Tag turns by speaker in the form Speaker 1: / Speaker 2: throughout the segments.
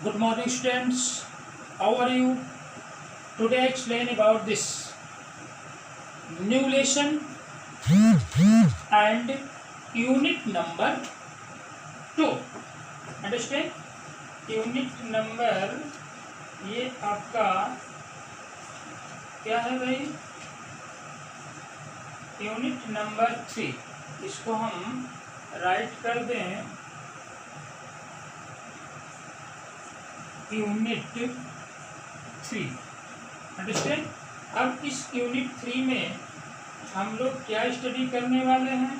Speaker 1: Good morning, students. How are you? Today I explain about this new lesson and unit number 2. Understand? Unit number ये आपका क्या है भाई? Unit number 3. इसको हम राइट कर दें यूनिट 3. अंडरस्टैंड? अब इस यूनिट 3 में हम लोग क्या स्टडी करने वाले हैं?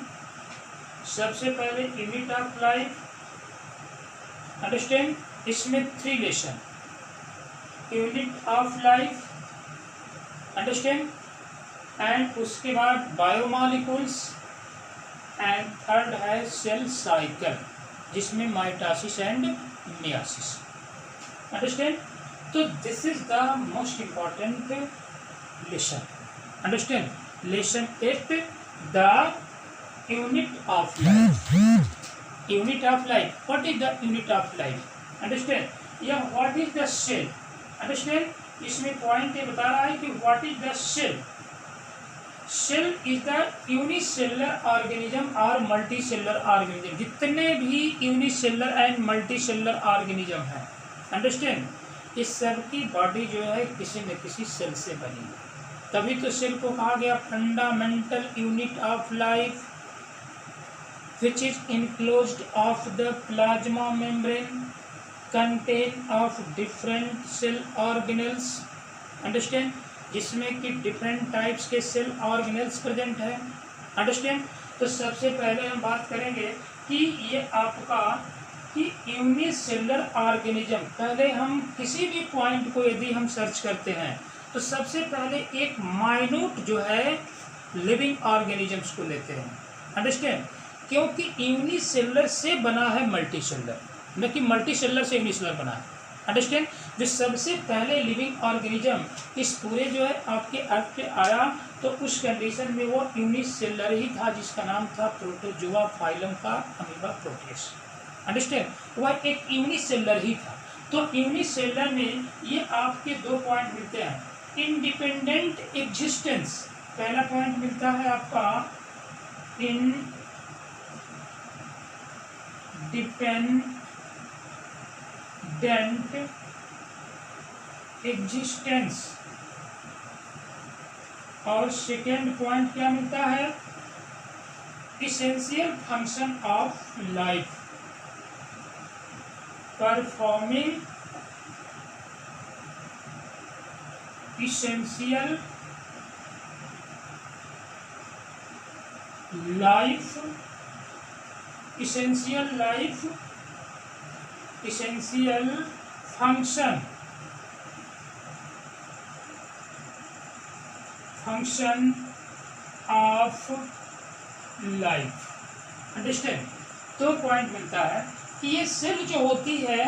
Speaker 1: सबसे पहले यूनिट ऑफ लाइफ. अंडरस्टैंड? इसमें 3 lesson. Unit of life, understand, and उसके बाद बायोमॉलिक्यूल्स एंड थर्ड है सेल साइकिल जिसमें माइटोसिस एंड मियोसिस. अंडरस्टैंड? तो this is the most important lesson. Understand? Lesson 8, the unit of life. Unit of life. What is the unit of life? Understand? या what is the cell? Understand? इसमें point ये बता रहा है कि what is the cell. Cell is the unicellular organism और multicellular organism. जितने भी यूनिसेलुलर एंड मल्टीसेलुलर ऑर्गेनिज्म हैं, अंडरस्टैंड, इस सब की बॉडी जो है किसी न किसी सेल से बनी है. तभी तो सेल को कहा गया fundamental unit of life which is enclosed of the plasma membrane content of different cell organelles. Understand? जिसमें कि डिफरेंट टाइप्स के सेल ऑर्गेनेल्स प्रेजेंट है. अंडरस्टैंड? तो सबसे पहले हम बात करेंगे कि ये आपका कि यूनिसेलुलर ऑर्गेनिज्म. पहले हम किसी भी पॉइंट को यदि हम सर्च करते हैं तो सबसे पहले एक माइन्यूट जो है लिविंग ऑर्गेनिजम्स को लेते हैं. अंडरस्टैंड? क्योंकि यूनिसेलुलर से बना है मल्टीसेलुलर, न कि मल्टीसेलुलर से यूनिसेलुलर बना है. अंडरस्टैंड? जो सबसे पहले लिविंग ऑर्गेनिज्म इस पूरे जो है आपके अर्थ पे आया तो उस कंडीशन में वो यूनिसेलुलर ही था जिसका नाम था प्रोटोजोआ फाइलम का अमीबा प्रोटेस. अंडरस्टैंड? वह एक यूनिसेलुलर ही था. तो यूनिसेलुलर में ये आपके 2 पॉइंट मिलते हैं. Independent existence. पहला पॉइंट मिलता है आपका इंडिपेंडेंट एग्जिस्टेंस. और सेकेंड पॉइंट क्या मिलता है? Essential function of life performing essential life function of life. Understand? तो पॉइंट मिलता है कि ये सेल जो होती है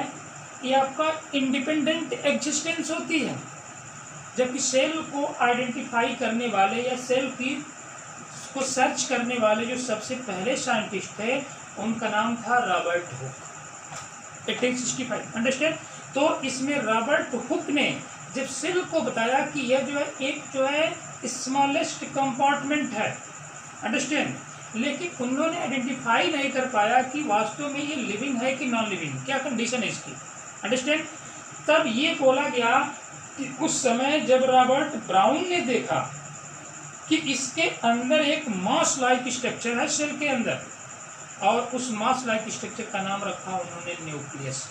Speaker 1: ये आपका इंडिपेंडेंट एग्जिस्टेंस होती है, जबकि सेल को आइडेंटिफाई करने वाले या सेल की को सर्च करने वाले जो सबसे पहले साइंटिस्ट थे उनका नाम था रॉबर्ट हुक, 1865. अंडरस्टैंड? तो इसमें रॉबर्ट हुक ने जब सेल को बताया कि यह जो है एक जो है स्मॉलेस्ट कंपार्टमेंट है. अंडरस्टैंड? लेकिन उन्होंने आइडेंटिफाई नहीं कर पाया कि वास्तव में ये लिविंग है कि नॉन लिविंग, क्या कंडीशन है इसकी. अंडरस्टैंड? तब ये बोला गया कि उस समय जब रॉबर्ट ब्राउन ने देखा कि इसके अंदर एक मास लाइक स्ट्रक्चर है सेल के अंदर, और उस मास लाइक स्ट्रक्चर का नाम रखा उन्होंने न्यूक्लियस.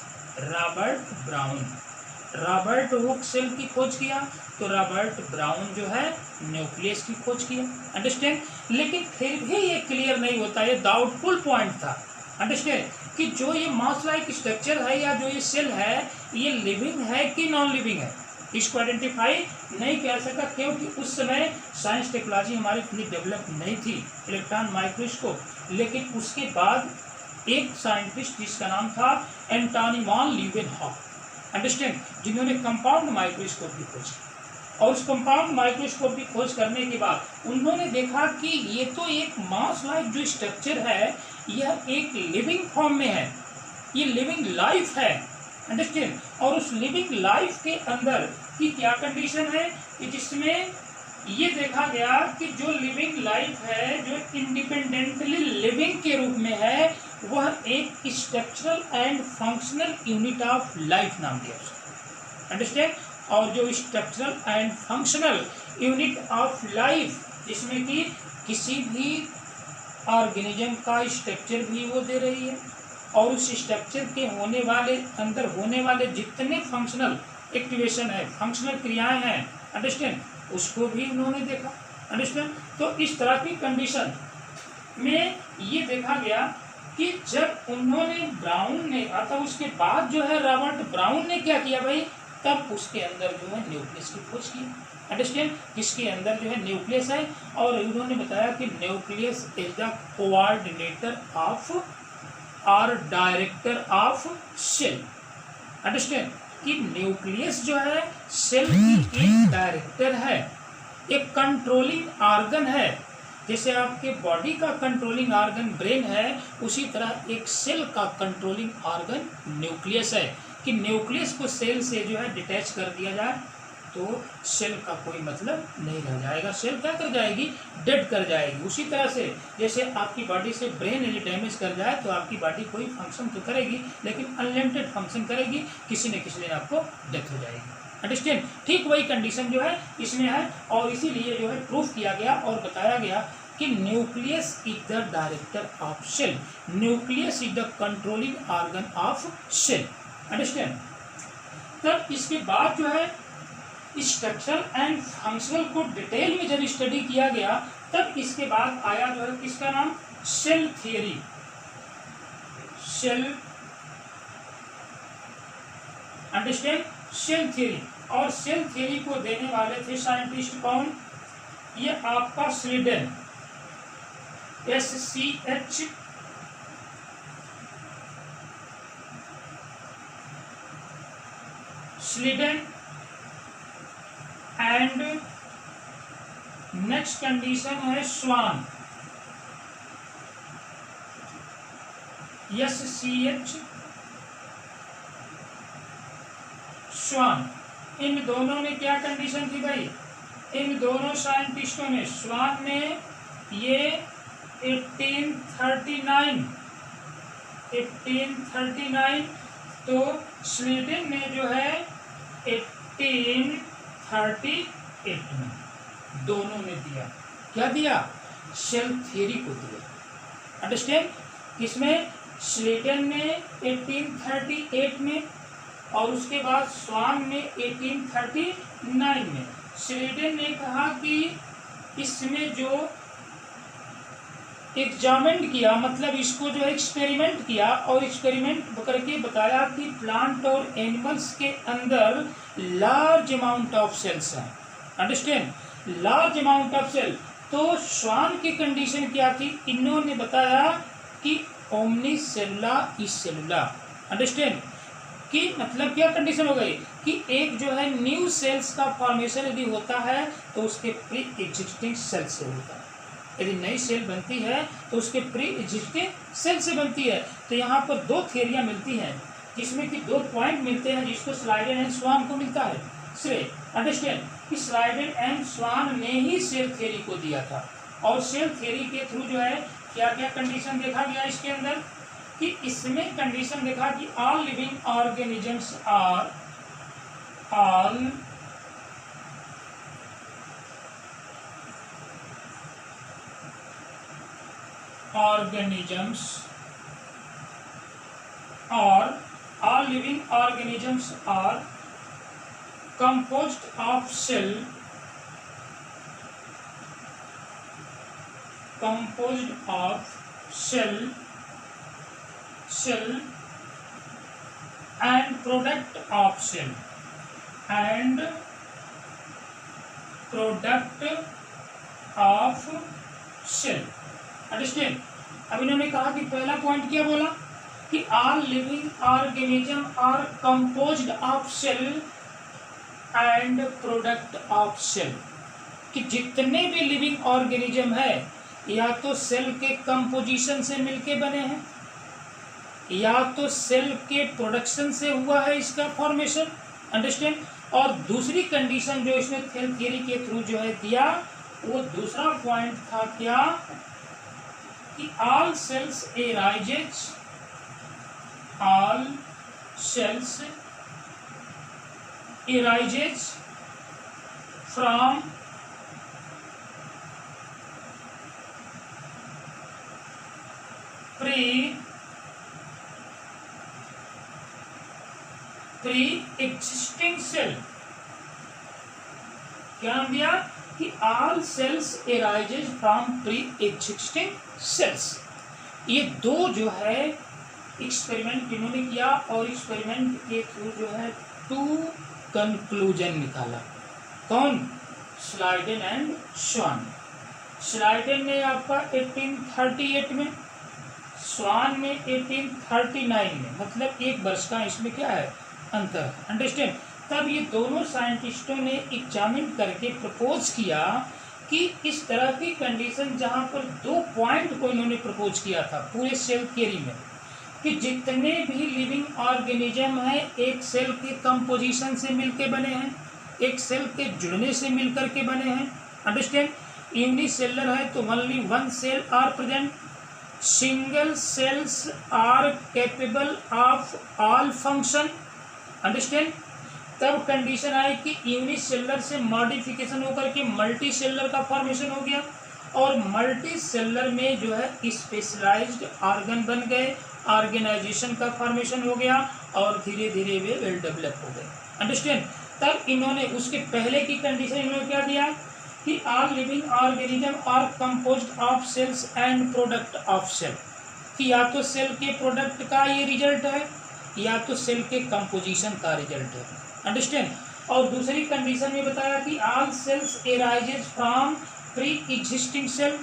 Speaker 1: रॉबर्ट हुक सेल की खोज किया तो रॉबर्ट ब्राउन जो है न्यूक्लियस की खोज किया. अंडरस्टैंड? लेकिन फिर भी ये क्लियर नहीं होता, ये डाउटफुल पॉइंट था. अंडरस्टैंड? कि जो ये मास लाइक स्ट्रक्चर है या जो ये सेल है ये लिविंग है कि नॉन लिविंग है, इसको आइडेंटिफाई नहीं कर सका, क्योंकि उस समय साइंस टेक्नोलॉजी हमारी इतनी डेवलप नहीं थी, इलेक्ट्रॉन माइक्रोस्कोप. लेकिन उसके बाद एक साइंटिस्ट जिसका नाम था एंटोनी वॉन लीवेनहॉफ, अंडरस्टैंड, जिन्होंने कंपाउंड माइक्रोस्कोप की खोज की. और उस कंपाउंड माइक्रोस्कोप की खोज करने के बाद उन्होंने देखा कि ये तो एक मास लाइक जो स्ट्रक्चर है यह एक लिविंग फॉर्म में है, ये लिविंग लाइफ है. अंडरस्टैंड। और उस लिविंग लाइफ के अंदर की क्या कंडीशन है कि जिसमें ये देखा गया कि जो लिविंग लाइफ है, जो इंडिपेंडेंटली लिविंग के रूप में है, वह एक structural and functional unit of life नाम दिया उसको, अंडरस्टैंड। और जो structural and functional unit of life, जिसमें कि किसी भी ऑर्गेनिज्म का स्ट्रक्चर भी वो दे रही है, और उस स्ट्रक्चर के होने वाले अंदर होने वाले जितने फंक्शनल एक्टिवेशन है, फंक्शनल क्रियाएं हैं, अंडरस्टैंड, उसको भी उन्होंने देखा, अंडरस्टैंड। तो इस तरह की कंडीशन में ये देखा गया कि जब उन्होंने ब्राउन ने, अर्थात उसके बाद जो है रॉबर्ट ब्राउन ने क्या किया भाई, तब उसके अंदर जो है न्यूक्लियस की खोज की, अंडरस्टैंड, जिसके अंदर जो है न्यूक्लियस है। और उन्होंने बताया कि nucleus is the coordinator of और डायरेक्टर ऑफ सेल, अंडरस्टैंड, कि न्यूक्लियस जो है सेल की एक डायरेक्टर है, एक कंट्रोलिंग ऑर्गन है। जैसे आपके बॉडी का कंट्रोलिंग ऑर्गन ब्रेन है, उसी तरह एक सेल का कंट्रोलिंग ऑर्गन न्यूक्लियस है, कि न्यूक्लियस को सेल से जो है डिटैच कर दिया जाए तो सेल का कोई मतलब नहीं रह जाएगा, सेल क्या कर जाएगी, डेड कर जाएगी। उसी तरह से जैसे आपकी बॉडी से ब्रेन यदि डैमेज कर जाए तो आपकी बॉडी कोई फंक्शन तो करेगी, लेकिन अनलिमिटेड फंक्शन करेगी, किसी न किसी दिन आपको डेथ हो जाएगी, अंडरस्टैंड। ठीक वही कंडीशन जो है इसमें है, और इसीलिए जो है प्रूफ किया गया और बताया गया कि nucleus is the director of cell, nucleus is the controlling organ of cell, understand. तब इसके बाद जो है स्ट्रक्चरल एंड फंक्शनल को डिटेल में जब स्टडी किया गया, तब इसके बाद आया जो है किसका नाम, cell theory, cell, understand, cell theory. और सेल थियरी को देने वाले थे साइंटिस्ट कौन, ये आपका Schleiden, SCH Schleiden. And next condition है स्वान, SCH स्वान। इन दोनों ने क्या कंडीशन थी भाई, इन दोनों साइंटिस्टों ने, स्वान ने ये 1839, तो स्वीडन ने जो है 1838 में, दोनों ने दिया, क्या दिया, सेल थ्योरी को दिया, अंडरस्टैंड। किसमें, स्वीडन ने 1838 में, और उसके बाद स्वान ने 1839 में। स्वीडन ने कहा कि इसमें जो एग्जामिन किया, मतलब इसको जो एक्सपेरिमेंट किया, और एक्सपेरिमेंट करके बताया कि प्लांट और एनिमल्स के अंदर लार्ज अमाउंट ऑफ सेल्स हैं, understand, large amount of cell. तो स्वान की कंडीशन क्या थी, इन्होंने बताया कि omni cellula is cellula, understand, कि मतलब क्या कंडीशन हो गई कि एक जो है न्यू सेल्स का फॉर्मेशन यदि होता है तो उसके प्री एग्जिस्टिंग सेल से होता है, यदि नई सेल बनती है तो उसके प्री एग्जिस्टिंग सेल से बनती है। तो यहाँ पर दो थियरियाँ मिलती हैं, जिसमें कि दो पॉइंट मिलते हैं, जिसको स्लाइडन एंड स्वान को मिलता है श्रेय, अंडरस्टैंड, कि स्लाइडन एंड स्वान ने ही सेल थियरी को दिया था। और सेल थियरी के थ्रू जो है क्या क्या कंडीशन देखा गया इसके अंदर, कि इसमें कंडीशन देखा कि all living organisms are all living organisms are composed of cell and product of cell understand. अब इन्होंने कहा कि पहला पॉइंट क्या बोला कि all living organism are composed of cell and product of cell, कि जितने भी लिविंग ऑर्गेनिज्म है या तो सेल के कंपोजिशन से मिलके बने हैं, या तो सेल के प्रोडक्शन से हुआ है इसका फॉर्मेशन, अंडरस्टैंड। और दूसरी कंडीशन जो इसने सेल थियरी के थ्रू जो है दिया, वो दूसरा पॉइंट था क्या कि all cells arises from pre-existing cell. क्या नाम दिया कि all cells arises from pre-existing cells। ये दो जो है एक्सपेरिमेंट इन्होंने किया और एक्सपेरिमेंट के थ्रू जो है 2 कंक्लूजन निकाला। कौन? Schleiden and swan. स्लाइडेन ने आपका 1838 में, स्वान में 1839 में, मतलब 1 वर्ष का इसमें क्या है अंतर, अंडरस्टैंड। तब ये दोनों साइंटिस्टों ने एग्जामिन करके प्रपोज किया कि इस तरह की कंडीशन जहाँ पर 2 पॉइंट को इन्होंने प्रपोज किया था पूरे सेल थियरी में, कि जितने भी लिविंग ऑर्गेनिज्म हैं एक सेल के कंपोजिशन से मिलके बने हैं, एक सेल के जुड़ने से मिलकर के बने हैं, अंडरस्टैंड। यूनिसेलुलर है तो only 1 cell are present, single cells are capable of all function, understand. तब कंडीशन आई कि यूनिसेलुलर से मॉडिफिकेशन होकर के मल्टी सेलुलर का फॉर्मेशन हो गया, और मल्टी सेलुलर में जो है स्पेशलाइज्ड ऑर्गन बन गए, ऑर्गेनाइजेशन का फॉर्मेशन हो गया, और धीरे धीरे वे वेल डेवलप हो गए, अंडरस्टैंड। तब इन्होंने उसके पहले की कंडीशन इन्होंने क्या दिया कि all living organism are composed of cells and product of cell, कि या तो सेल के प्रोडक्ट का ये रिजल्ट है या तो सेल के कंपोजिशन का रिजल्ट है, अंडरस्टैंड। और दूसरी कंडीशन में बताया कि all cells arises from pre existing cell,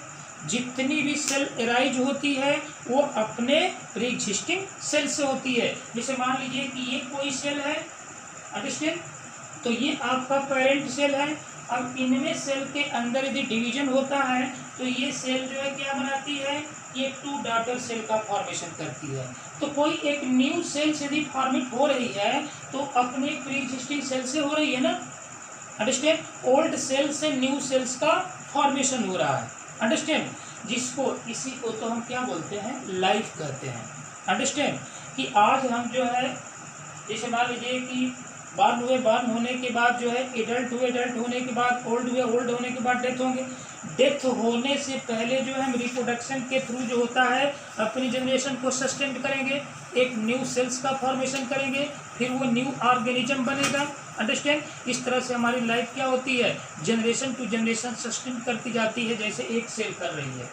Speaker 1: जितनी भी सेल एराइज होती है वो अपने प्री एग्जिस्टिंग सेल से होती है। जैसे मान लीजिए कि ये कोई सेल है, अंडरस्टैंड, तो ये आपका पेरेंट सेल है। अब इनमें सेल के अंदर यदि डिवीजन होता है तो ये सेल जो है क्या बनाती है, ये 2 डॉटर सेल का फॉर्मेशन करती है। तो कोई एक न्यू सेल यदि फॉर्मेट हो रही है तो अपने प्री एग्जिस्टिंग सेल से हो रही है ना, अंडरस्टैंड। ओल्ड सेल से न्यू सेल्स का फॉर्मेशन हो रहा है, अंडरस्टैंड, जिसको इसी को तो हम क्या बोलते हैं, लाइफ कहते हैं, अंडरस्टैंड। कि आज हम जो है जैसे मान लीजिए कि बॉर्न हुए, बॉर्न होने के बाद जो है एडल्ट हुए, एडल्ट होने के बाद ओल्ड हुए, ओल्ड होने के बाद डेथ होंगे। डेथ होने से पहले जो है हम रिप्रोडक्शन के थ्रू जो होता है अपनी जनरेशन को सस्टेन करेंगे, एक न्यू सेल्स का फॉर्मेशन करेंगे, फिर वो न्यू ऑर्गेनिज्म बनेगा, अंडरस्टैंड। इस तरह से हमारी लाइफ क्या होती है, जनरेशन टू जनरेशन सस्टेन करती जाती है, जैसे एक सेल कर रही है,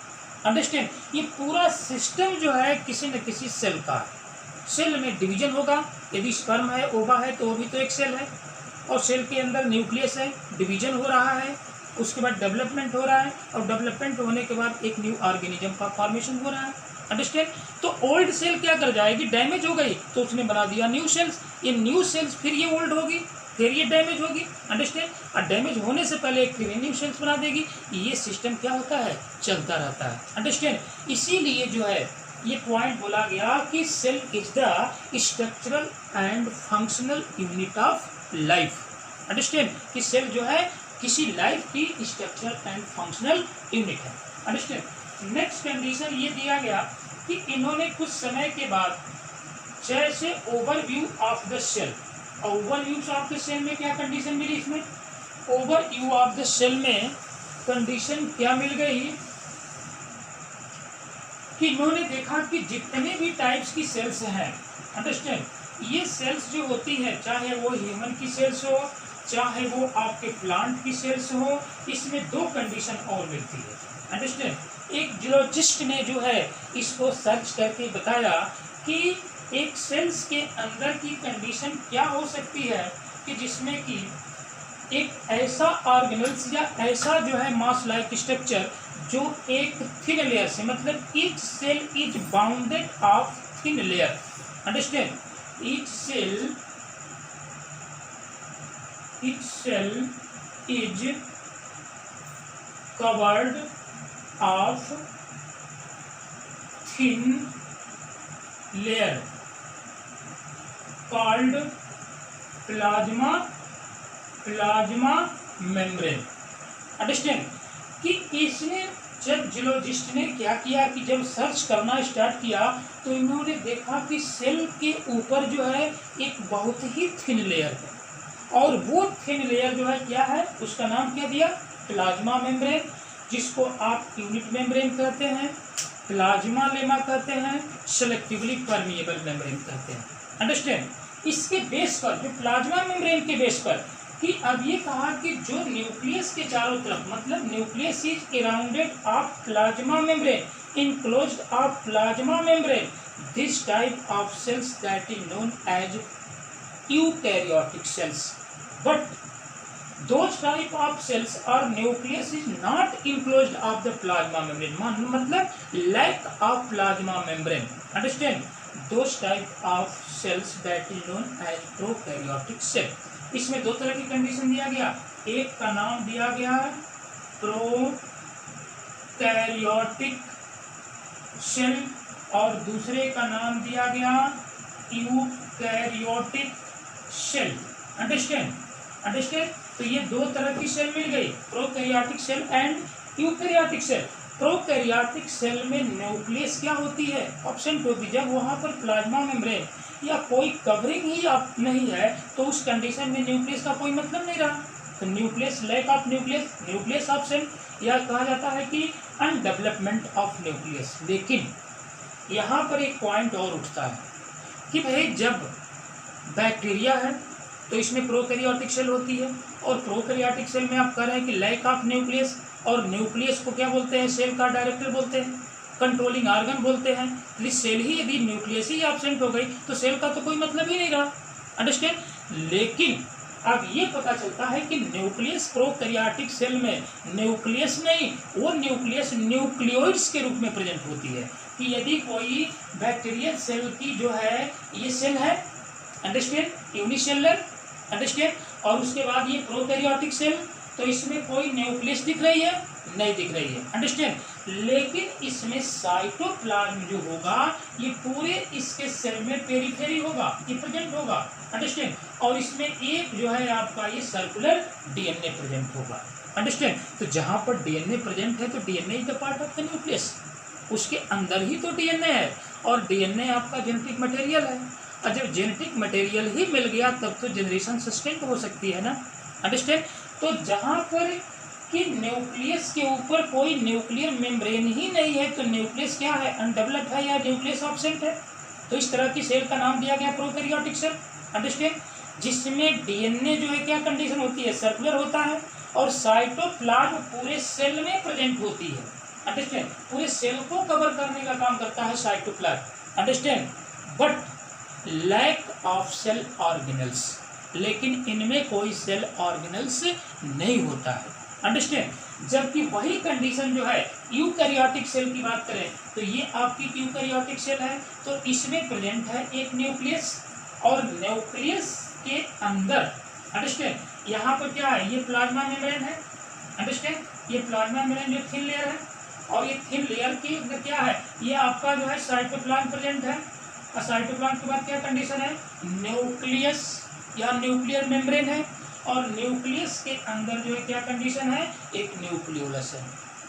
Speaker 1: अंडरस्टैंड। ये पूरा सिस्टम जो है किसी न किसी सेल का है। सेल में डिवीजन होगा, यदि स्पर्म है, ओवा है, तो वो भी तो एक सेल है, और सेल के अंदर न्यूक्लियस है, डिवीजन हो रहा है, उसके बाद डेवलपमेंट हो रहा है, और डेवलपमेंट होने के बाद एक न्यू ऑर्गेनिज्म का फॉर्मेशन हो रहा है, अंडरस्टैंड। तो ओल्ड सेल क्या कर जाएगी, डैमेज हो गई तो उसने बना दिया न्यू सेल्स, ये न्यू सेल्स फिर ये ओल्ड होगी, फिर ये डैमेज होगी, अंडरस्टैंड। और डैमेज होने से पहले एक फिर न्यू सेल्स बना देगी, ये सिस्टम क्या होता है, चलता रहता है, अंडरस्टैंड। इसीलिए जो है ये पॉइंट बोला गया कि cell is the structural and functional unit of life, understand. कि सेल जो है किसी लाइफ की स्ट्रक्चरल एंड फंक्शनल यूनिट है, अंडरस्टैंड। नेक्स्ट कंडीशन ये दिया गया कि इन्होंने कुछ समय के बाद जैसे overview of the cell, overview of the cell में क्या कंडीशन मिली, इसमें ओवरव्यू ऑफ द सेल में कंडीशन क्या मिल गई कि इन्होंने देखा कि जितने भी टाइप्स की सेल्स हैं, अंडरस्टैंड, ये सेल्स जो होती है, चाहे वो ह्यूमन की सेल्स हो, चाहे वो आपके प्लांट की सेल्स हो, इसमें 2 कंडीशन और मिलती है, अंडरस्टैंड। एक जियोलॉजिस्ट ने जो है इसको सर्च करके बताया कि एक सेल्स के अंदर की कंडीशन क्या हो सकती है कि जिसमें कि एक ऐसा ऑर्गेनल्स या ऐसा जो है मास लाइक स्ट्रक्चर जो एक थिन लेयर से, मतलब each cell is bounded of thin layer, understand. Each cell is covered of thin layer called plasma membrane. Understand कि इसने जब जियोलॉजिस्ट ने क्या किया कि जब सर्च करना स्टार्ट किया तो इन्होंने देखा कि सेल के ऊपर जो है एक बहुत ही थिन लेयर है और वो थिन लेयर जो है क्या है, उसका नाम क्या दिया, प्लाज्मा मेम्ब्रेन, जिसको आप यूनिट मेम्ब्रेन कहते हैं, प्लाज्मा लेमा कहते हैं, सेलेक्टिवली परमिएबल मेम्ब्रेन कहते हैं. अंडरस्टैंड. इसके बेस पर, जो प्लाज्मा मेम्ब्रेन के बेस पर, कि अब ये कहा कि जो न्यूक्लियस के चारों तरफ, मतलब nucleus is arounded of plasma membrane, enclosed of plasma membrane, this type of cells that is known as eukaryotic cells. But those type of cells or nucleus is not enclosed of the plasma membrane, मतलब lack of plasma membrane. Understand? Those type of cells that is known as prokaryotic cell. इसमें दो तरह की condition दिया गया, एक का नाम दिया गया प्रोकैरियोटिक सेल और दूसरे का नाम दिया गया यूकैरियोटिक सेल. अंडरस्टैंड. अंडरस्टैंड. तो ये दो तरह की सेल मिल गई, prokaryotic cell and eukaryotic cell. Prokaryotic cell में न्यूक्लियस क्या होती है, ऑब्सेंट होती है. जब वहाँ पर प्लाज्मा मेम्ब्रेन या कोई कवरिंग ही नहीं है तो उस कंडीशन में न्यूक्लियस का कोई मतलब नहीं रहा. तो nucleus, lack of nucleus, nucleus absent, या कहा जाता है कि अनडेवलपमेंट ऑफ न्यूक्लियस. लेकिन यहाँ पर एक पॉइंट और उठता है कि भाई जब बैक्टीरिया है तो इसमें प्रोकैरियोटिक सेल होती है और प्रोकैरियोटिक सेल में आप कह रहे हैं कि लैक ऑफ न्यूक्लियस, और न्यूक्लियस को क्या बोलते हैं, सेल का डायरेक्टर बोलते हैं, कंट्रोलिंग ऑर्गन बोलते हैं. तो सेल ही, यदि न्यूक्लियस ही एब्सेंट हो गई तो सेल का तो कोई मतलब ही नहीं रहा. अंडरस्टैंड. लेकिन अब ये पता चलता है कि न्यूक्लियस प्रोकैरियोटिक सेल में न्यूक्लियस नहीं, वो न्यूक्लियस न्यूक्लियोइड्स के रूप में प्रेजेंट होती है. कि यदि कोई बैक्टीरियल सेल की जो है ये सेल है, अंडरस्टैंड, यूनिसेलुलर, अंडरस्टैंड, और उसके बाद ये प्रोकैरियोटिक सेल, तो इसमें कोई न्यूक्लियस दिख रही है, नहीं दिख रही है. अंडरस्टैंड. लेकिन इसमें साइटोप्लाज्म जो होगा ये पूरे इसके सेल में पेरिफेरी होगा, ये प्रेजेंट होगा. अंडरस्टैंड. और इसमें एक जो है आपका ये सर्कुलर डीएनए प्रेजेंट होगा. अंडरस्टैंड. तो जहाँ पर डीएनए प्रेजेंट है तो DNA is the part of the nucleus, उसके अंदर ही तो डीएनए है और डीएनए आपका जेनेटिक मटेरियल है. और जब जेनेटिक मटेरियल ही मिल गया तब तो जनरेशन सस्टेन हो सकती है ना. अंडरस्टैंड. तो जहाँ पर कि न्यूक्लियस के ऊपर कोई न्यूक्लियर मेम्ब्रेन ही नहीं है तो न्यूक्लियस क्या है, अनडेवलप्ड है या न्यूक्लियस ऑब्सेंट है. तो इस तरह की सेल का नाम दिया गया प्रोकैरियोटिक सेल. अंडरस्टैंड. जिसमें डीएनए जो है क्या कंडीशन होती है, सर्कुलर होता है और साइटोप्लाज्म पूरे सेल में प्रेजेंट होती है. अंडरस्टैंड. पूरे सेल को कवर करने का काम करता है cytoplasm. Understand. But lack of cell organelles, लेकिन इनमें कोई सेल ऑर्गेनल्स नहीं होता है. अंडरस्टैंड. जबकि वही कंडीशन जो है यूकैरियोटिक सेल की बात करें तो ये आपकी यूकैरियोटिक सेल है तो इसमें प्रेजेंट है एक न्यूक्लियस और न्यूक्लियस के अंदर, अंडरस्टैंड, यहाँ पर क्या है, ये प्लाज्मा मेम्ब्रेन है. अंडरस्टैंड. ये प्लाज्मा मेम्ब्रेन जो थिन लेयर है और ये थिन लेयर की क्या है, ये आपका जो है साइटोप्लाज्म प्रेजेंट है. और साइटोप्लाज्म के बाद क्या कंडीशन है, न्यूक्लियस या न्यूक्लियर मेम्ब्रेन है और न्यूक्लियस के अंदर जो है क्या कंडीशन है, एक न्यूक्लियोलस है.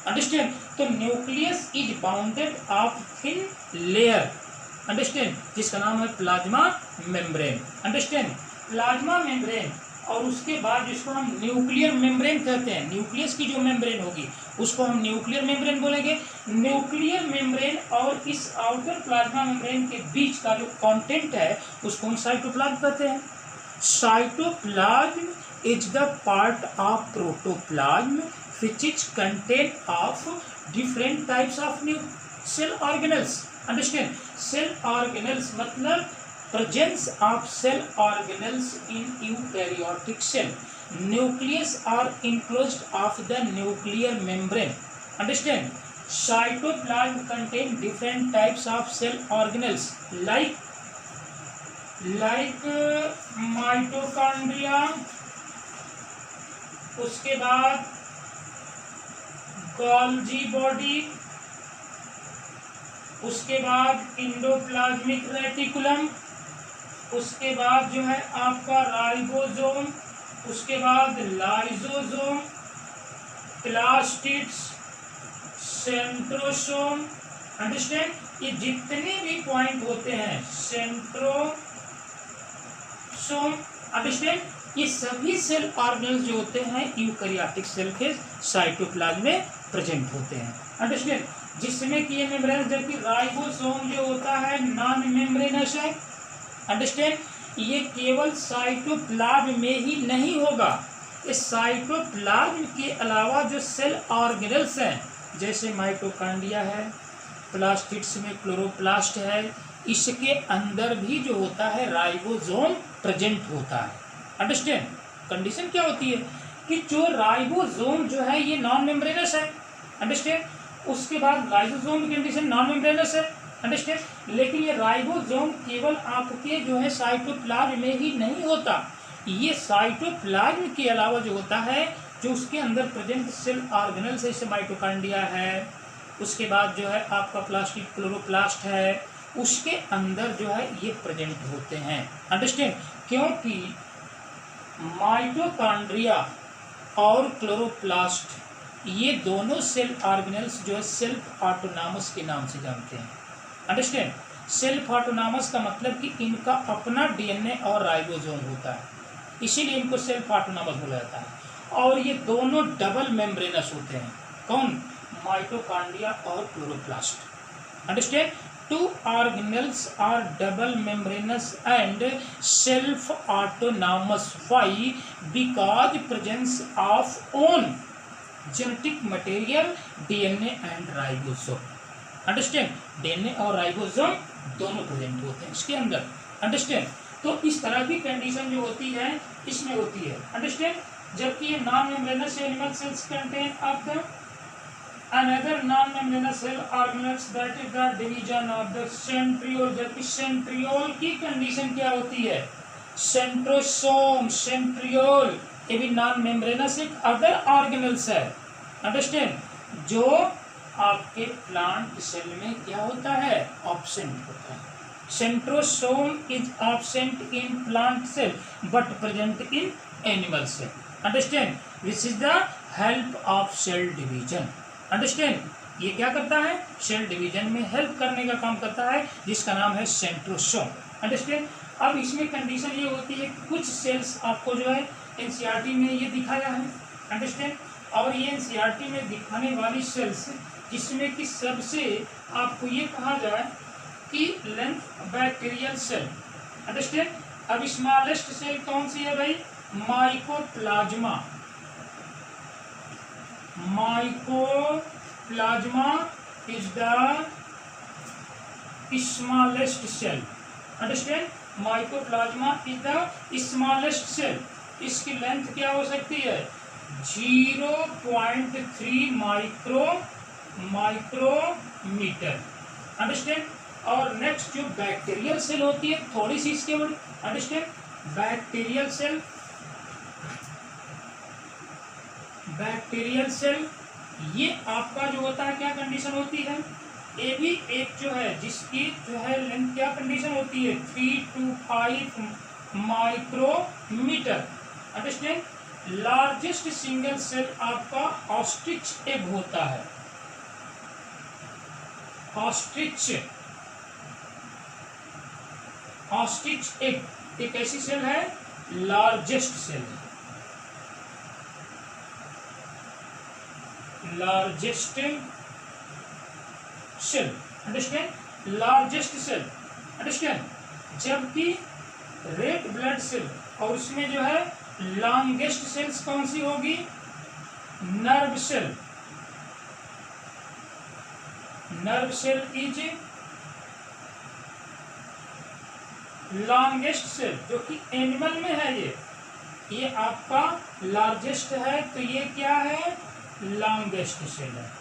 Speaker 1: अंडरस्टैंड. तो nucleus is bounded of thin layer, understand, जिसका नाम है plasma membrane. Understand. Plasma membrane और उसके बाद जिसको हम न्यूक्लियर मेम्ब्रेन कहते हैं, न्यूक्लियस की जो मेम्ब्रेन होगी उसको हम न्यूक्लियर मेम्ब्रेन बोलेंगे. न्यूक्लियर मेम्ब्रेन और इस आउटर प्लाज्मा मेम्ब्रेन के बीच का जो कंटेंट है उसको हम साइटोप्लाज्म कहते हैं. Cytoplasm is the part of protoplasm which is contain of different types of new cell organelles. Understand? Cell organelles मतलब presence of cell organelles in eukaryotic cell. Nucleus are enclosed of the nuclear membrane. Understand? Cytoplasm contain different types of cell organelles like mitochondria, उसके बाद Golgi body, उसके बाद endoplasmic reticulum, उसके बाद जो है आपका राइबोसोम, उसके बाद लाइसोसोम, प्लास्टिड्स, सेंट्रोसोम। अंडरस्टैंड? ये जितने भी पॉइंट होते हैं, सेंट्रोसोम, अंडरस्टैंड, ये सभी सेल ऑर्गेनल्स जो होते हैं यूकैरियोटिक सेल के साइटोप्लाज्म में प्रेजेंट होते हैं। अंडरस्टैंड? जिसमें कि ये मेम्ब्रेन, जबकि राइबोसोम जो होता है नॉन मेम्ब्रेनस है। अंडरस्टैंड? ये केवल साइटोप्लाज्म में ही नहीं होगा, इस साइटोप्लाज्म के अलावा जो सेल ऑर्गेनल्स हैं, जैसे माइटोकॉन्ड्रिया है, प्लास्टिड्स में क्लोरोप्लास्ट है, इसके अंदर भी जो होता है राइबोसोम प्रेजेंट होता है। अंडरस्टैंड? कंडीशन क्या होती है कि जो राइबोसोम जो है ये नॉन मेम्ब्रेनस है। अंडरस्टैंड? उसके बाद लाइसोसोम की कंडीशन नॉन मेम्ब्रेनस है। अंडरस्टैंड? लेकिन ये राइबोसोम केवल आपके जो है साइटोप्लाज्म में ही नहीं होता, ये साइटोप्लाज्म के अलावा जो होता है, जो उसके अंदर प्रेजेंट सेल ऑर्गेनल्स है, जैसे माइटोकॉन्ड्रिया है, उसके बाद जो है आपका प्लास्टिक क्लोरोप्लास्ट है, उसके अंदर जो है ये प्रेजेंट होते हैं। अंडरस्टैंड? क्योंकि माइटोकॉन्ड्रिया और क्लोरोप्लास्ट ये दोनों सेल ऑर्गेनल्स जो है सेल्फ ऑटोनॉमस के नाम से जानते हैं। अंडरस्टैंड? सेल्फ ऑटोनॉमस का मतलब कि इनका अपना डीएनए और राइबोसोम होता है, इसीलिए इनको सेल्फ ऑटोनॉमस बोला जाता है। और ये दोनों डबल मेम्ब्रेनस होते हैं। कौन? माइटोकॉन्ड्रिया और chloroplast. Understand? Two organelles are double membranous and self autonomous. Why? Because presence of own genetic material DNA and ribosome. Understand? DNA और राइबोसोम दोनों प्रेजेंट होते हैं इसके अंदर। अंडरस्टैंड? तो इस तरह की कंडीशन जो होती है इसमें होती है। अंडरस्टैंड? जबकि ये non membranous animal cells contain of the another non membranous cell organelles that is the division of the centriole. जबकि सेंट्रियोल की कंडीशन क्या होती है? सेंट्रोसोम, सेंट्रियोल, ये भी नॉन मेम्ब्रेनस एक अदर ऑर्गेनल्स है। अंडरस्टैंड? जो आपके प्लांट सेल में क्या होता है? ऑब्सेंट होता है। Centrosome is absent in plant cell but present in animal cell. Understand? This is the help of cell division. Understand? ये क्या करता है? सेल डिवीजन में हेल्प करने का काम करता है, जिसका नाम है सेंट्रोसोम। अंडरस्टैंड? अब इसमें कंडीशन ये होती है, कुछ सेल्स आपको जो है एनसीईआरटी में ये दिखाया है। अंडरस्टैंड? और ये एनसीईआरटी में दिखाने वाली सेल्स जिसमें कि सबसे आपको ये कहा जाए कि लेंथ बैक्टीरियल सेल। अंडरस्टैंड? अब स्मॉलेस्ट सेल कौन सी है भाई? Mycoplasma. Mycoplasma is the smallest cell. Understand? Mycoplasma is the smallest cell. इसकी लेंथ क्या हो सकती है? 0.3 माइक्रोमीटर। अंडरस्टैंड? और नेक्स्ट जो बैक्टीरियल सेल होती है, थोड़ी सी इसके ऊपर। Understand? Bacterial cell, bacterial cell ये आपका जो होता है क्या कंडीशन होती है? ये भी एक जो है जिसकी जो है लेंथ क्या कंडीशन होती है? 3 to 5 micrometre. Understand? Largest single cell आपका ऑस्ट्रिच एग होता है। ऑस्ट्रिच एग एक ऐसी सेल है, largest cell, largest cell. Understand? Largest cell. Understand? जबकि रेड ब्लड सेल और उसमें जो है लॉन्गेस्ट सेल्स कौन सी होगी? Nerve cell. Nerve cell is longest cell, जो कि एनिमल में है। ये आपका लार्जेस्ट है, तो ये क्या है? लॉन्गेस्ट सेल है।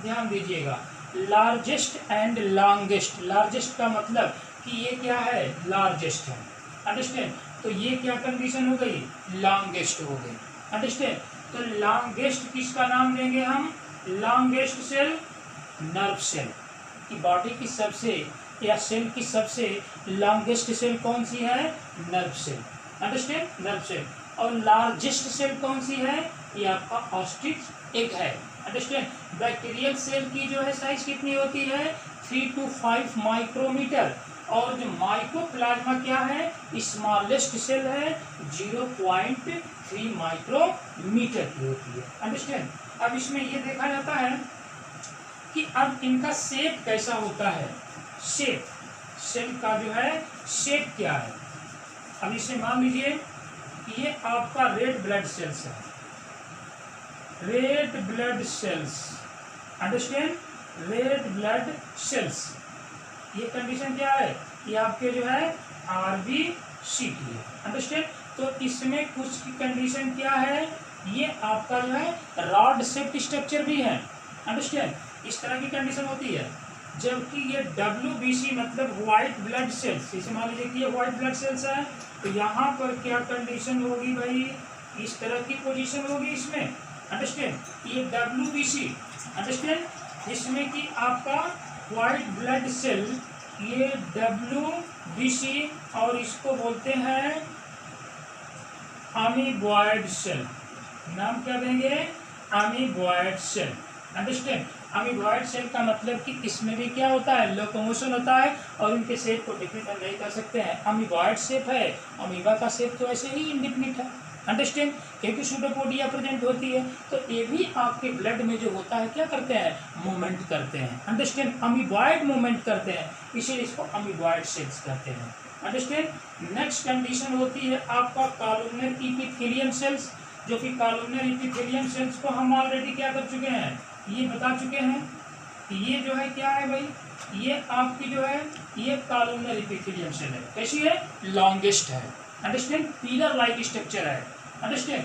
Speaker 1: ध्यान दीजिएगा, लार्जेस्ट एंड लॉन्गेस्ट। लार्जेस्ट का मतलब कि ये क्या है? लार्जेस्ट है। अंडरस्टैंड? तो ये क्या कंडीशन हो गई? लॉन्गेस्ट हो गई। अंडरस्टैंड? तो लॉन्गेस्ट किसका नाम देंगे हम? Longest cell nerve cell. कि बॉडी की सबसे या सेल की सबसे लॉन्गेस्ट सेल कौन सी है? Nerve cell. Understand? Nerve cell. और लार्जेस्ट सेल कौन सी है? ये आपका ऑस्ट्रिच एग है। अंडरस्टैंड? बैक्टीरियल सेल की जो है साइज कितनी होती है? 3 to 5 माइक्रोमीटर। और जो माइक्रोप्लाज्मा क्या है? स्मॉलेस्ट सेल है, 0.3 माइक्रोमीटर की होती है। अंडरस्टैंड? अब इसमें ये देखा जाता है कि अब इनका शेप कैसा होता है। शेप, सेल का जो है शेप क्या है। अब इसे मान लीजिए कि ये आपका रेड ब्लड सेल्स है, red blood cells. Understand? Red blood cells. ये कंडीशन क्या है? ये आपके जो है आरबीसी की है। अंडरस्टैंड? तो इसमें कुछ की कंडीशन क्या है? ये आपका जो है रॉड शेप्ड स्ट्रक्चर भी है। अंडरस्टैंड? इस तरह की कंडीशन होती है। जबकि ये WBC मतलब व्हाइट ब्लड सेल्स, इसे मान लीजिए कि ये व्हाइट ब्लड सेल्स है, तो यहाँ पर क्या कंडीशन होगी भाई? इस तरह की पोजीशन होगी इसमें। अंडरस्टैंड? ये WBC। अंडरस्टैंड? इसमें कि आपका व्हाइट ब्लड सेल, ये WBC, और इसको बोलते हैं अमीबॉयड सेल। नाम क्या देंगे? Amoeboid cell. Understand? Amoeboid cell का मतलब कि इसमें भी क्या होता है? लोकोमोशन होता है, और इनके शेप को डिफरेंट नहीं कर सकते हैं। अमीबॉयड शेप है, अमीबा का शेप तो ऐसे ही इंडिफिनिट है। अंडरस्टैंड? क्योंकि सूडोपोडिया प्रेजेंट होती है, तो ये भी आपके ब्लड में जो होता है क्या करते हैं? मूवमेंट करते हैं। अंडरस्टैंड? अमीबॉयड मूवमेंट करते हैं, इसीलिए इसको अमीबॉयड सेल्स कहते हैं। अंडरस्टैंड? नेक्स्ट कंडीशन होती है आपका कॉलमनर एपिथेलियम सेल्स, जो कि कॉलमनर एपिथेलियम सेल्स को हम ऑलरेडी क्या कर चुके हैं? ये बता चुके हैं कि ये जो है क्या है भाई? ये आपकी जो है ये कॉलमनर एपिथेलियम सेल है। कैसी है? लॉन्गेस्ट है। अंडरस्टैंड? पिलर लाइक स्ट्रक्चर है। अंडरस्टैंड?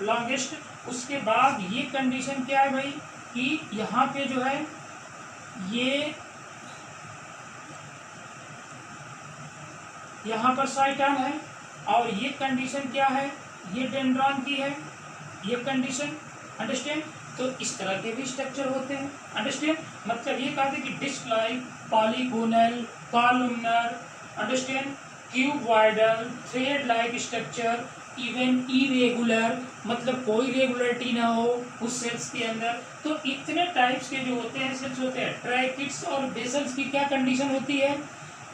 Speaker 1: लॉन्गेस्ट। उसके बाद ये कंडीशन क्या है भाई कि यहाँ पे जो है ये यहाँ पर साइटन है, और ये कंडीशन क्या है? ये डेंड्रॉन की है ये कंडीशन। अंडरस्टैंड? तो इस तरह के भी स्ट्रक्चर होते हैं। अंडरस्टैंड? मतलब ये कहते हैं कि disc like, polygonal, columnar, understand, cuboidal, thread like structure, even irregular, मतलब कोई रेगुलरिटी ना हो उस सेल्स के अंदर। तो इतने टाइप्स के जो होते हैं सेल्स होते हैं। ट्रैकिड्स और बेसल्स की क्या कंडीशन होती है?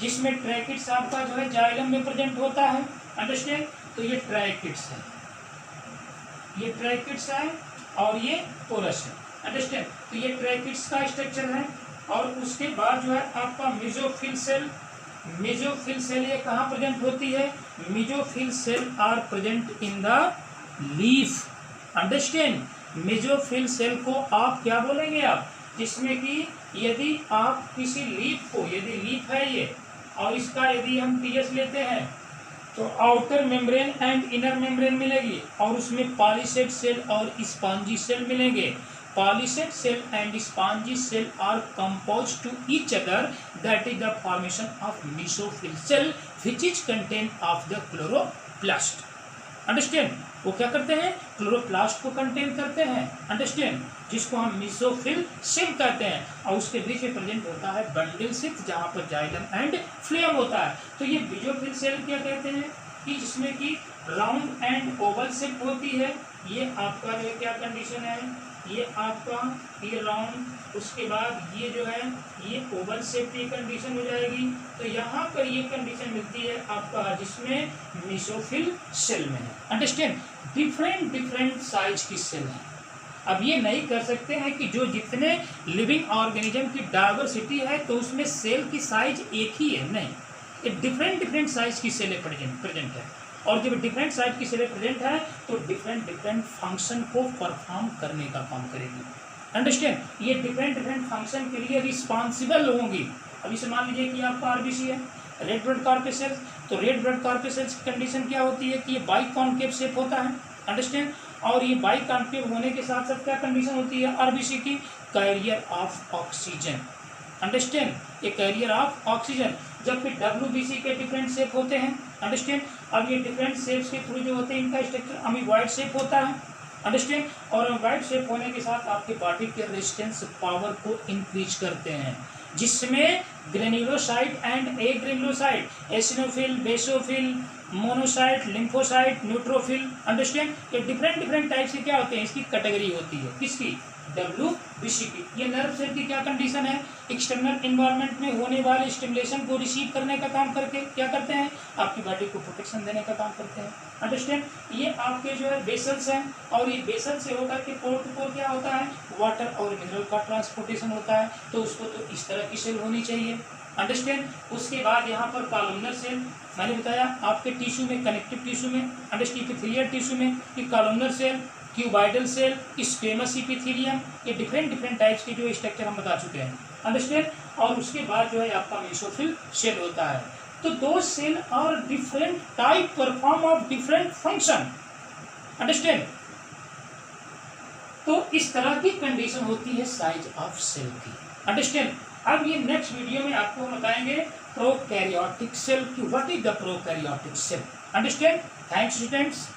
Speaker 1: जिसमें ट्रैकिड्स आपका जो है जाइलम में प्रेजेंट होता है। अंडरस्टैंड? तो ये ट्रैकिड्स है, ये ट्रैकिड्स है, और ये पोरस है। अंडरस्टैंड? तो ये ट्रैकिड्स का स्ट्रक्चर है। और उसके बाद जो है आपका मेसोफिल सेल। मेसोफिल सेल ये कहाँ प्रेजेंट होती है? Mesophyll cell are present in the leaf. Understand? Mesophyll cell को आप क्या बोलेंगे? आप जिसमें कि यदि आप किसी लीफ को, यदि लीफ है ये, और इसका यदि हम पीएच लेते हैं तो outer membrane and inner membrane मिलेगी, और उसमें पॉलीसेड सेल और स्पॉन्जी सेल मिलेंगे। Palisade cell and spongy cell are composed to each other, that is the formation of mesophyll cell which is content of the chloroplast. Understand? वो क्या करते हैं? Chloroplast को कंटेन करते हैं। अंडरस्टैंड? जिसको हम मेसोफिल सेल कहते हैं, और उसके बीच में प्रेजेंट होता है बंडल सिथ, जहाँ पर जाइलम एंड फ्लेम होता है। तो ये मेसोफिल सेल क्या कहते हैं कि जिसमें कि राउंड एंड ओवल शेप होती है। ये आपका जो है क्या कंडीशन है? ये आपका ये राउंड, उसके बाद ये जो है ये ओवल शेप की कंडीशन हो जाएगी। तो यहाँ पर ये कंडीशन मिलती है आपका जिसमें मेसोफिल सेल में है। अंडरस्टैंड? डिफरेंट डिफरेंट साइज की सेल है। अब ये नहीं कर सकते हैं कि जो जितने लिविंग ऑर्गेनिज्म की डाइवर्सिटी है तो उसमें सेल की साइज एक ही है, नहीं, ये डिफरेंट डिफरेंट साइज की सेलें प्रेजेंट है। और जब डिफरेंट साइज की सेलें प्रेजेंट है तो डिफरेंट डिफरेंट फंक्शन को परफॉर्म करने का काम करेगी। अंडरस्टैंड? ये डिफरेंट डिफरेंट फंक्शन के लिए रिस्पॉन्सिबल होंगी। अब इसे मान लीजिए कि आपका आरबीसी है, रेड ब्लड कॉर्पसेल्स। तो रेड ब्लड कॉर्पसेल्स की कंडीशन क्या होती है कि ये बाइकॉन्केव शेप होता है। अंडरस्टैंड? और ये बाइकॉन्केव होने के साथ साथ क्या कंडीशन होती है आरबीसी की? Carrier of oxygen. अंडरस्टैंड? ये कैरियर ऑफ ऑक्सीजन। जबकि डब्ल्यूबीसी के डिफरेंट शेप होते हैं। अंडरस्टैंड? अब ये डिफरेंट शेप्स के थ्रू जो होते हैं इनका स्ट्रक्चर अमीबॉयड शेप होता है। अंडरस्टैंड? और अमीबॉयड शेप होने के साथ आपके बॉडी के रेजिस्टेंस पावर को इंक्रीज करते हैं। जिसमें granulocyte and agranulocyte, eosinophil, basophil, monocyte, lymphocyte, neutrophil, understand. ये डिफरेंट टाइप से क्या होते हैं, इसकी कैटेगरी होती है, किसकी, WBC की। ये नर्व सेल की क्या कंडीशन है, एक्सटर्नल इन्वायरमेंट में होने वाले स्टिमुलेशन को रिसीव करने का काम करके क्या करते हैं, आपकी बॉडी को प्रोटेक्शन देने का काम करते हैं, अंडरस्टैंड। ये आपके जो है वेसल्स हैं, और ये वेसल से होकर के पोर टू पोर क्या होता है, वाटर और मिनरल का ट्रांसपोर्टेशन होता है। तो उसको तो इस तरह की सेल होनी चाहिए, अंडरस्टैंड। उसके बाद यहाँ पर कॉलमनर सेल, मैंने बताया आपके टिश्यू में, कनेक्टिव टिश्यू में, अंडरस्टैंड, एपिथेलियल टिश्यू में कि columnar cell, cuboidal cell, squamous epithelium, ये डिफरेंट टाइप्स के जो स्ट्रक्चर हम बता चुके हैं, अंडरस्टैंड। और उसके बाद जो है आपका मेसोफिल सेल होता है। तो दो सेल और different type perform of different function, understand. तो इस तरह की कंडीशन होती है साइज ऑफ सेल की, अंडरस्टैंड। अब ये नेक्स्ट वीडियो में आपको बताएंगे प्रोकैरियोटिक सेल की, what is the prokaryotic cell, understand. Thanks students.